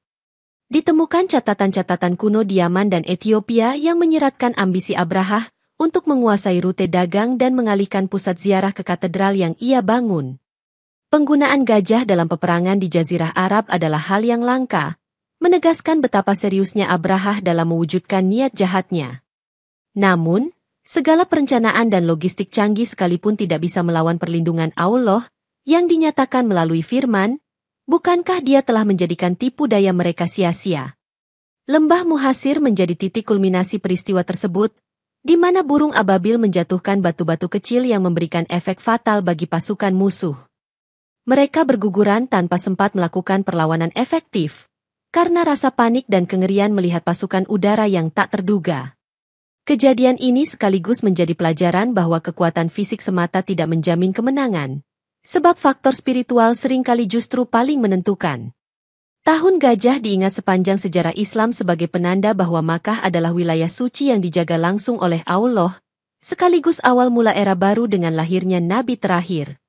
Ditemukan catatan-catatan kuno di Yaman dan Ethiopia yang menyiratkan ambisi Abraha untuk menguasai rute dagang dan mengalihkan pusat ziarah ke katedral yang ia bangun. Penggunaan gajah dalam peperangan di Jazirah Arab adalah hal yang langka, menegaskan betapa seriusnya Abraha dalam mewujudkan niat jahatnya. Namun, segala perencanaan dan logistik canggih sekalipun tidak bisa melawan perlindungan Allah yang dinyatakan melalui firman, bukankah dia telah menjadikan tipu daya mereka sia-sia? Lembah Muhasir menjadi titik kulminasi peristiwa tersebut, di mana burung ababil menjatuhkan batu-batu kecil yang memberikan efek fatal bagi pasukan musuh. Mereka berguguran tanpa sempat melakukan perlawanan efektif, karena rasa panik dan kengerian melihat pasukan udara yang tak terduga. Kejadian ini sekaligus menjadi pelajaran bahwa kekuatan fisik semata tidak menjamin kemenangan, sebab faktor spiritual seringkali justru paling menentukan. Tahun Gajah diingat sepanjang sejarah Islam sebagai penanda bahwa Makkah adalah wilayah suci yang dijaga langsung oleh Allah, sekaligus awal mula era baru dengan lahirnya Nabi terakhir.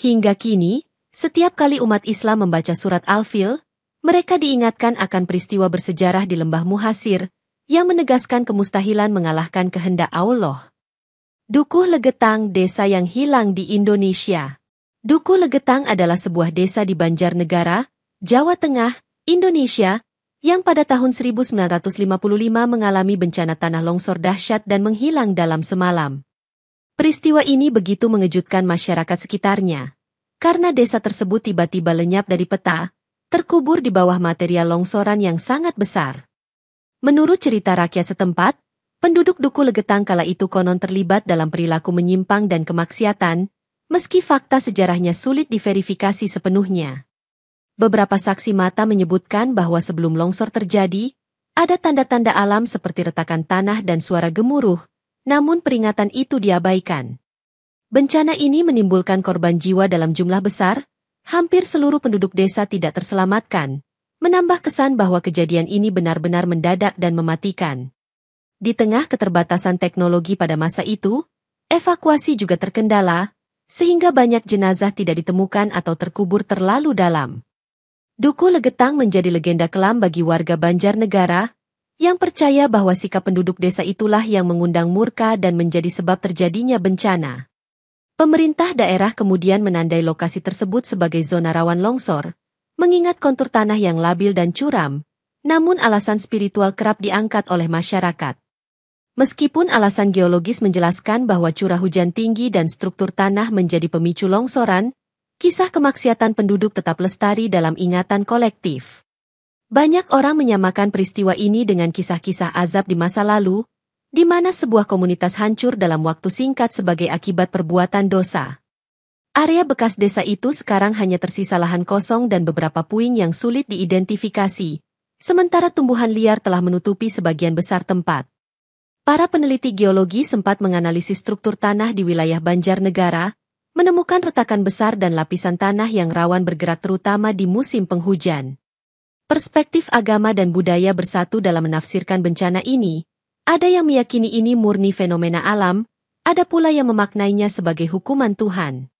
Hingga kini, setiap kali umat Islam membaca surat Al-Fil, mereka diingatkan akan peristiwa bersejarah di Lembah Muhasir, yang menegaskan kemustahilan mengalahkan kehendak Allah. Dukuh Legetang, desa yang hilang di Indonesia. Dukuh Legetang adalah sebuah desa di Banjarnegara, Jawa Tengah, Indonesia, yang pada tahun 1955 mengalami bencana tanah longsor dahsyat dan menghilang dalam semalam. Peristiwa ini begitu mengejutkan masyarakat sekitarnya, karena desa tersebut tiba-tiba lenyap dari peta, terkubur di bawah material longsoran yang sangat besar. Menurut cerita rakyat setempat, penduduk Dukuh Legetang kala itu konon terlibat dalam perilaku menyimpang dan kemaksiatan, meski fakta sejarahnya sulit diverifikasi sepenuhnya. Beberapa saksi mata menyebutkan bahwa sebelum longsor terjadi, ada tanda-tanda alam seperti retakan tanah dan suara gemuruh, namun peringatan itu diabaikan. Bencana ini menimbulkan korban jiwa dalam jumlah besar, hampir seluruh penduduk desa tidak terselamatkan, menambah kesan bahwa kejadian ini benar-benar mendadak dan mematikan. Di tengah keterbatasan teknologi pada masa itu, evakuasi juga terkendala, sehingga banyak jenazah tidak ditemukan atau terkubur terlalu dalam. Dukuh Legetang menjadi legenda kelam bagi warga Banjarnegara, yang percaya bahwa sikap penduduk desa itulah yang mengundang murka dan menjadi sebab terjadinya bencana. Pemerintah daerah kemudian menandai lokasi tersebut sebagai zona rawan longsor, mengingat kontur tanah yang labil dan curam, namun alasan spiritual kerap diangkat oleh masyarakat. Meskipun alasan geologis menjelaskan bahwa curah hujan tinggi dan struktur tanah menjadi pemicu longsoran, kisah kemaksiatan penduduk tetap lestari dalam ingatan kolektif. Banyak orang menyamakan peristiwa ini dengan kisah-kisah azab di masa lalu, di mana sebuah komunitas hancur dalam waktu singkat sebagai akibat perbuatan dosa. Area bekas desa itu sekarang hanya tersisa lahan kosong dan beberapa puing yang sulit diidentifikasi, sementara tumbuhan liar telah menutupi sebagian besar tempat. Para peneliti geologi sempat menganalisis struktur tanah di wilayah Banjarnegara, menemukan retakan besar dan lapisan tanah yang rawan bergerak terutama di musim penghujan. Perspektif agama dan budaya bersatu dalam menafsirkan bencana ini. Ada yang meyakini ini murni fenomena alam, ada pula yang memaknainya sebagai hukuman Tuhan.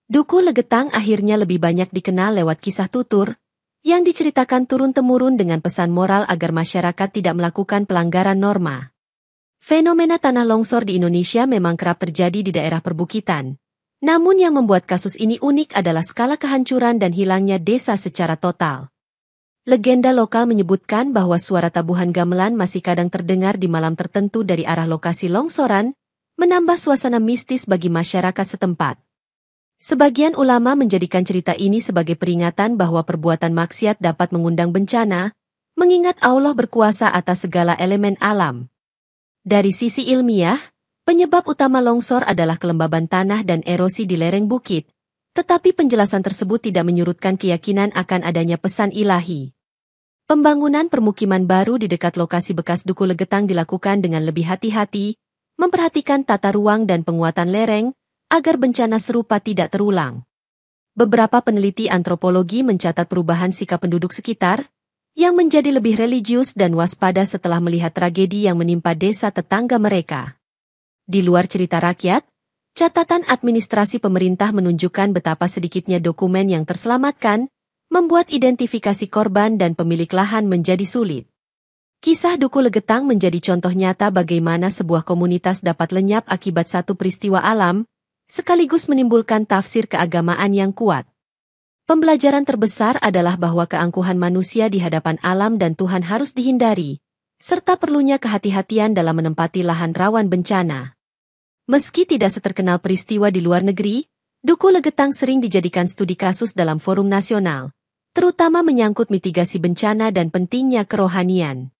Dukuh Legetang akhirnya lebih banyak dikenal lewat kisah tutur, yang diceritakan turun-temurun dengan pesan moral agar masyarakat tidak melakukan pelanggaran norma. Fenomena tanah longsor di Indonesia memang kerap terjadi di daerah perbukitan. Namun yang membuat kasus ini unik adalah skala kehancuran dan hilangnya desa secara total. Legenda lokal menyebutkan bahwa suara tabuhan gamelan masih kadang terdengar di malam tertentu dari arah lokasi longsoran, menambah suasana mistis bagi masyarakat setempat. Sebagian ulama menjadikan cerita ini sebagai peringatan bahwa perbuatan maksiat dapat mengundang bencana, mengingat Allah berkuasa atas segala elemen alam. Dari sisi ilmiah, penyebab utama longsor adalah kelembaban tanah dan erosi di lereng bukit, tetapi penjelasan tersebut tidak menyurutkan keyakinan akan adanya pesan ilahi. Pembangunan permukiman baru di dekat lokasi bekas Duku Legetang dilakukan dengan lebih hati-hati, memperhatikan tata ruang dan penguatan lereng, agar bencana serupa tidak terulang. Beberapa peneliti antropologi mencatat perubahan sikap penduduk sekitar, yang menjadi lebih religius dan waspada setelah melihat tragedi yang menimpa desa tetangga mereka. Di luar cerita rakyat, catatan administrasi pemerintah menunjukkan betapa sedikitnya dokumen yang terselamatkan, membuat identifikasi korban dan pemilik lahan menjadi sulit. Kisah Duku Legetang menjadi contoh nyata bagaimana sebuah komunitas dapat lenyap akibat satu peristiwa alam, sekaligus menimbulkan tafsir keagamaan yang kuat. Pembelajaran terbesar adalah bahwa keangkuhan manusia di hadapan alam dan Tuhan harus dihindari, serta perlunya kehati-hatian dalam menempati lahan rawan bencana. Meski tidak seterkenal peristiwa di luar negeri, Duku Legetang sering dijadikan studi kasus dalam forum nasional, terutama menyangkut mitigasi bencana dan pentingnya kerohanian.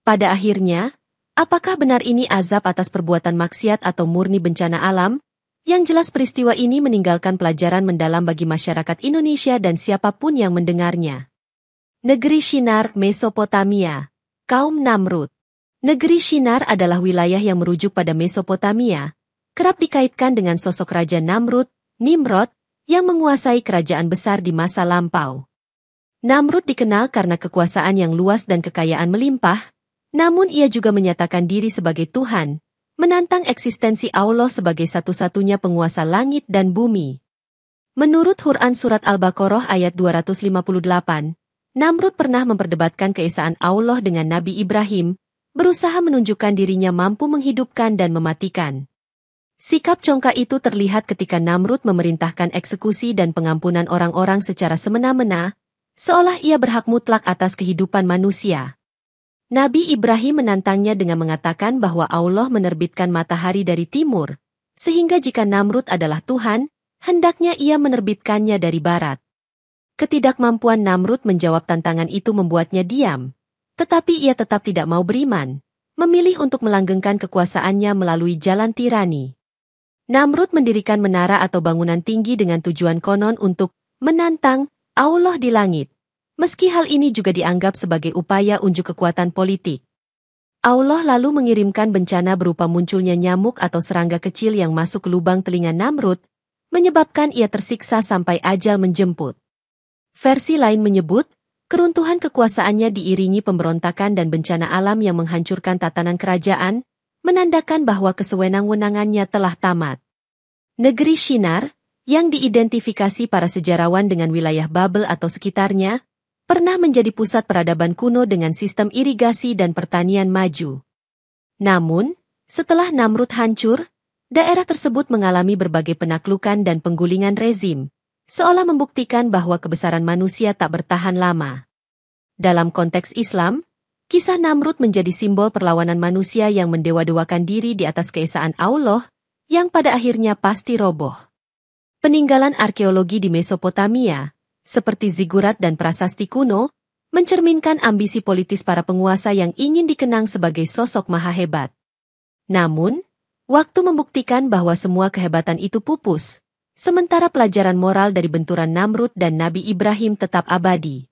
Pada akhirnya, apakah benar ini azab atas perbuatan maksiat atau murni bencana alam? Yang jelas peristiwa ini meninggalkan pelajaran mendalam bagi masyarakat Indonesia dan siapapun yang mendengarnya. Negeri Shinar, Mesopotamia. Kaum Namrud. Negeri Shinar adalah wilayah yang merujuk pada Mesopotamia, kerap dikaitkan dengan sosok Raja Namrud, Nimrod, yang menguasai kerajaan besar di masa lampau. Namrud dikenal karena kekuasaan yang luas dan kekayaan melimpah, namun ia juga menyatakan diri sebagai Tuhan, menantang eksistensi Allah sebagai satu-satunya penguasa langit dan bumi. Menurut Quran Surat Al-Baqarah ayat 258, Namrud pernah memperdebatkan keesaan Allah dengan Nabi Ibrahim, berusaha menunjukkan dirinya mampu menghidupkan dan mematikan. Sikap congkak itu terlihat ketika Namrud memerintahkan eksekusi dan pengampunan orang-orang secara semena-mena, seolah ia berhak mutlak atas kehidupan manusia. Nabi Ibrahim menantangnya dengan mengatakan bahwa Allah menerbitkan matahari dari timur, sehingga jika Namrud adalah Tuhan, hendaknya ia menerbitkannya dari barat. Ketidakmampuan Namrud menjawab tantangan itu membuatnya diam, tetapi ia tetap tidak mau beriman, memilih untuk melanggengkan kekuasaannya melalui jalan tirani. Namrud mendirikan menara atau bangunan tinggi dengan tujuan konon untuk menantang Allah di langit. Meski hal ini juga dianggap sebagai upaya unjuk kekuatan politik. Allah lalu mengirimkan bencana berupa munculnya nyamuk atau serangga kecil yang masuk ke lubang telinga Namrud, menyebabkan ia tersiksa sampai ajal menjemput. Versi lain menyebut, keruntuhan kekuasaannya diiringi pemberontakan dan bencana alam yang menghancurkan tatanan kerajaan, menandakan bahwa kesewenang-wenangannya telah tamat. Negeri Shinar, yang diidentifikasi para sejarawan dengan wilayah Babel atau sekitarnya, pernah menjadi pusat peradaban kuno dengan sistem irigasi dan pertanian maju. Namun, setelah Namrud hancur, daerah tersebut mengalami berbagai penaklukan dan penggulingan rezim, seolah membuktikan bahwa kebesaran manusia tak bertahan lama. Dalam konteks Islam, kisah Namrud menjadi simbol perlawanan manusia yang mendewa-dewakan diri di atas keesaan Allah, yang pada akhirnya pasti roboh. Peninggalan arkeologi di Mesopotamia, seperti zigurat dan prasasti kuno, mencerminkan ambisi politis para penguasa yang ingin dikenang sebagai sosok maha hebat. Namun, waktu membuktikan bahwa semua kehebatan itu pupus, sementara pelajaran moral dari benturan Namrud dan Nabi Ibrahim tetap abadi.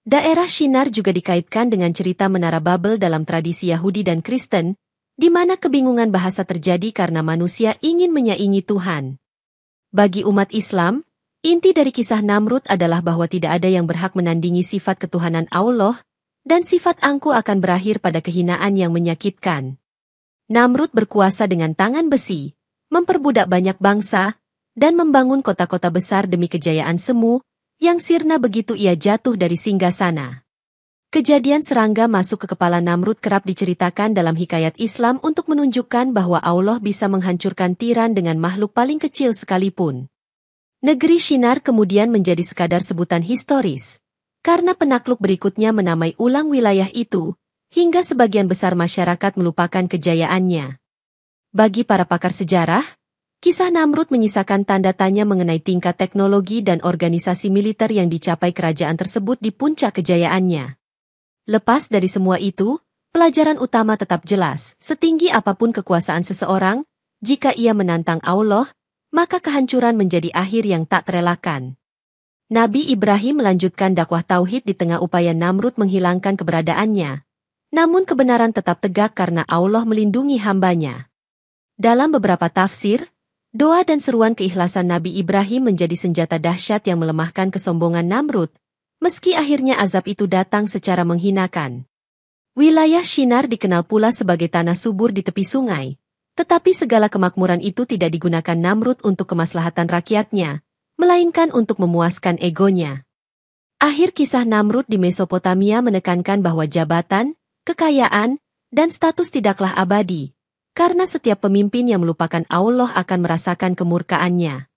Daerah Shinar juga dikaitkan dengan cerita Menara Babel dalam tradisi Yahudi dan Kristen, di mana kebingungan bahasa terjadi karena manusia ingin menyaingi Tuhan. Bagi umat Islam, inti dari kisah Namrud adalah bahwa tidak ada yang berhak menandingi sifat ketuhanan Allah, dan sifat angkuh akan berakhir pada kehinaan yang menyakitkan. Namrud berkuasa dengan tangan besi, memperbudak banyak bangsa, dan membangun kota-kota besar demi kejayaan semu, yang sirna begitu ia jatuh dari singgasana. Kejadian serangga masuk ke kepala Namrud kerap diceritakan dalam hikayat Islam untuk menunjukkan bahwa Allah bisa menghancurkan tiran dengan makhluk paling kecil sekalipun. Negeri Shinar kemudian menjadi sekadar sebutan historis, karena penakluk berikutnya menamai ulang wilayah itu, hingga sebagian besar masyarakat melupakan kejayaannya. Bagi para pakar sejarah, kisah Namrud menyisakan tanda tanya mengenai tingkat teknologi dan organisasi militer yang dicapai kerajaan tersebut di puncak kejayaannya. Lepas dari semua itu, pelajaran utama tetap jelas, setinggi apapun kekuasaan seseorang, jika ia menantang Allah, maka kehancuran menjadi akhir yang tak terelakkan. Nabi Ibrahim melanjutkan dakwah tauhid di tengah upaya Namrud menghilangkan keberadaannya. Namun kebenaran tetap tegak karena Allah melindungi hambanya. Dalam beberapa tafsir, doa dan seruan keikhlasan Nabi Ibrahim menjadi senjata dahsyat yang melemahkan kesombongan Namrud, meski akhirnya azab itu datang secara menghinakan. Wilayah Shinar dikenal pula sebagai tanah subur di tepi sungai, tetapi segala kemakmuran itu tidak digunakan Namrud untuk kemaslahatan rakyatnya, melainkan untuk memuaskan egonya. Akhir kisah Namrud di Mesopotamia menekankan bahwa jabatan, kekayaan, dan status tidaklah abadi, karena setiap pemimpin yang melupakan Allah akan merasakan kemurkaannya.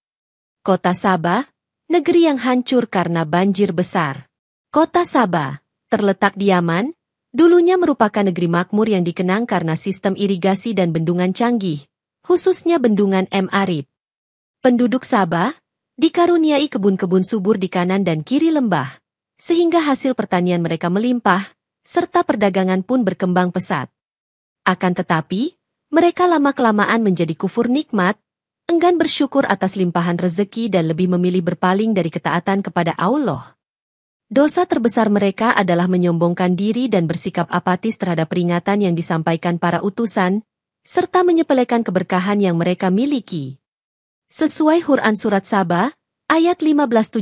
Kota Sabah, negeri yang hancur karena banjir besar. Kota Sabah, terletak di Yaman, dulunya merupakan negeri makmur yang dikenang karena sistem irigasi dan bendungan canggih, khususnya bendungan M'Arib. Penduduk Sabah dikaruniai kebun-kebun subur di kanan dan kiri lembah, sehingga hasil pertanian mereka melimpah, serta perdagangan pun berkembang pesat. Akan tetapi, mereka lama-kelamaan menjadi kufur nikmat, enggan bersyukur atas limpahan rezeki dan lebih memilih berpaling dari ketaatan kepada Allah. Dosa terbesar mereka adalah menyombongkan diri dan bersikap apatis terhadap peringatan yang disampaikan para utusan, serta menyepelekan keberkahan yang mereka miliki. Sesuai Quran Surat Sabah, ayat 15-17,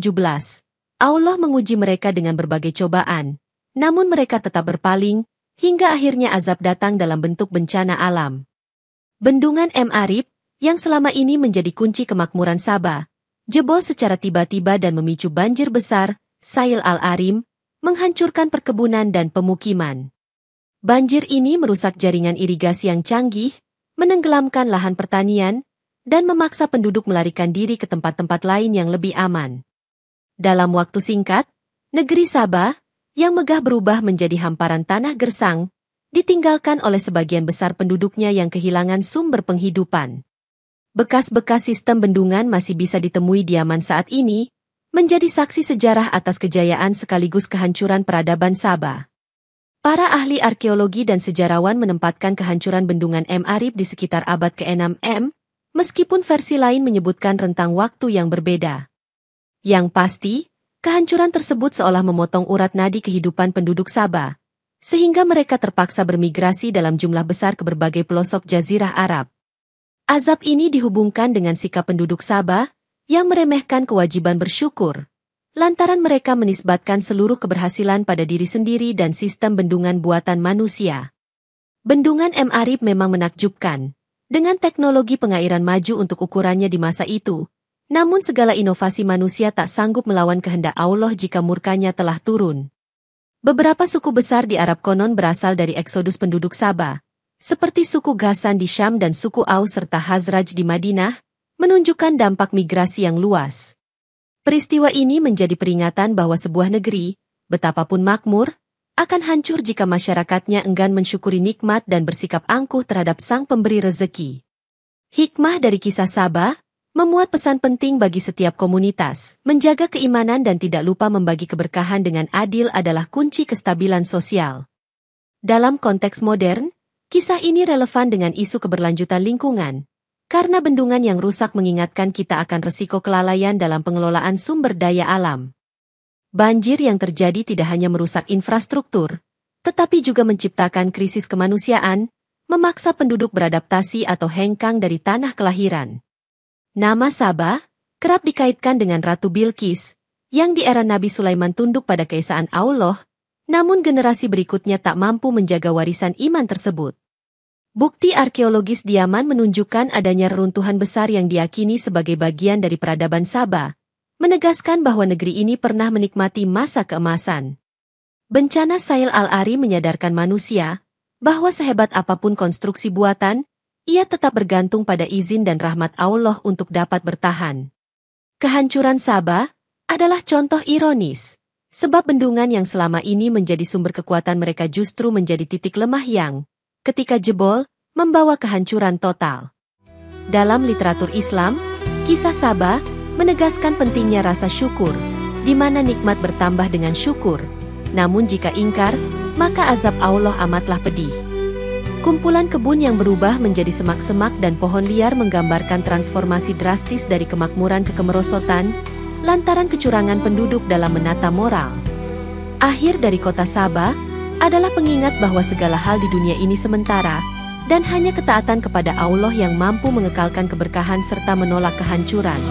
Allah menguji mereka dengan berbagai cobaan, namun mereka tetap berpaling, hingga akhirnya azab datang dalam bentuk bencana alam. Bendungan M'Arib, yang selama ini menjadi kunci kemakmuran Sabah, jebol secara tiba-tiba dan memicu banjir besar, Sail al-Arim, menghancurkan perkebunan dan pemukiman. Banjir ini merusak jaringan irigasi yang canggih, menenggelamkan lahan pertanian, dan memaksa penduduk melarikan diri ke tempat-tempat lain yang lebih aman. Dalam waktu singkat, negeri Sabah, yang megah berubah menjadi hamparan tanah gersang, ditinggalkan oleh sebagian besar penduduknya yang kehilangan sumber penghidupan. Bekas-bekas sistem bendungan masih bisa ditemui di Yaman saat ini, menjadi saksi sejarah atas kejayaan sekaligus kehancuran peradaban Sabah. Para ahli arkeologi dan sejarawan menempatkan kehancuran bendungan M'Arib di sekitar abad ke-6 M, meskipun versi lain menyebutkan rentang waktu yang berbeda. Yang pasti, kehancuran tersebut seolah memotong urat nadi kehidupan penduduk Sabah, sehingga mereka terpaksa bermigrasi dalam jumlah besar ke berbagai pelosok Jazirah Arab. Azab ini dihubungkan dengan sikap penduduk Sabah, yang meremehkan kewajiban bersyukur, lantaran mereka menisbatkan seluruh keberhasilan pada diri sendiri dan sistem bendungan buatan manusia. Bendungan M'Arib memang menakjubkan, dengan teknologi pengairan maju untuk ukurannya di masa itu, namun segala inovasi manusia tak sanggup melawan kehendak Allah jika murkanya telah turun. Beberapa suku besar di Arab konon berasal dari eksodus penduduk Sabah, seperti suku Ghassan di Syam dan suku Aus serta Khazraj di Madinah, menunjukkan dampak migrasi yang luas. Peristiwa ini menjadi peringatan bahwa sebuah negeri, betapapun makmur, akan hancur jika masyarakatnya enggan mensyukuri nikmat dan bersikap angkuh terhadap sang pemberi rezeki. Hikmah dari kisah Sabah, memuat pesan penting bagi setiap komunitas, menjaga keimanan dan tidak lupa membagi keberkahan dengan adil adalah kunci kestabilan sosial. Dalam konteks modern, kisah ini relevan dengan isu keberlanjutan lingkungan, karena bendungan yang rusak mengingatkan kita akan resiko kelalaian dalam pengelolaan sumber daya alam. Banjir yang terjadi tidak hanya merusak infrastruktur, tetapi juga menciptakan krisis kemanusiaan, memaksa penduduk beradaptasi atau hengkang dari tanah kelahiran. Nama Sabah kerap dikaitkan dengan Ratu Bilqis, yang di era Nabi Sulaiman tunduk pada keesaan Allah, namun generasi berikutnya tak mampu menjaga warisan iman tersebut. Bukti arkeologis di Yaman menunjukkan adanya reruntuhan besar yang diyakini sebagai bagian dari peradaban Sabah, menegaskan bahwa negeri ini pernah menikmati masa keemasan. Bencana Sail al-Arim menyadarkan manusia bahwa sehebat apapun konstruksi buatan, ia tetap bergantung pada izin dan rahmat Allah untuk dapat bertahan. Kehancuran Sabah adalah contoh ironis, sebab bendungan yang selama ini menjadi sumber kekuatan mereka justru menjadi titik lemah yang, ketika jebol, membawa kehancuran total. Dalam literatur Islam, kisah Sabah menegaskan pentingnya rasa syukur, di mana nikmat bertambah dengan syukur, namun jika ingkar, maka azab Allah amatlah pedih. Kumpulan kebun yang berubah menjadi semak-semak dan pohon liar menggambarkan transformasi drastis dari kemakmuran ke kemerosotan, lantaran kecurangan penduduk dalam menata moral. Akhir dari kota Sabah adalah pengingat bahwa segala hal di dunia ini sementara, dan hanya ketaatan kepada Allah yang mampu mengekalkan keberkahan serta menolak kehancuran.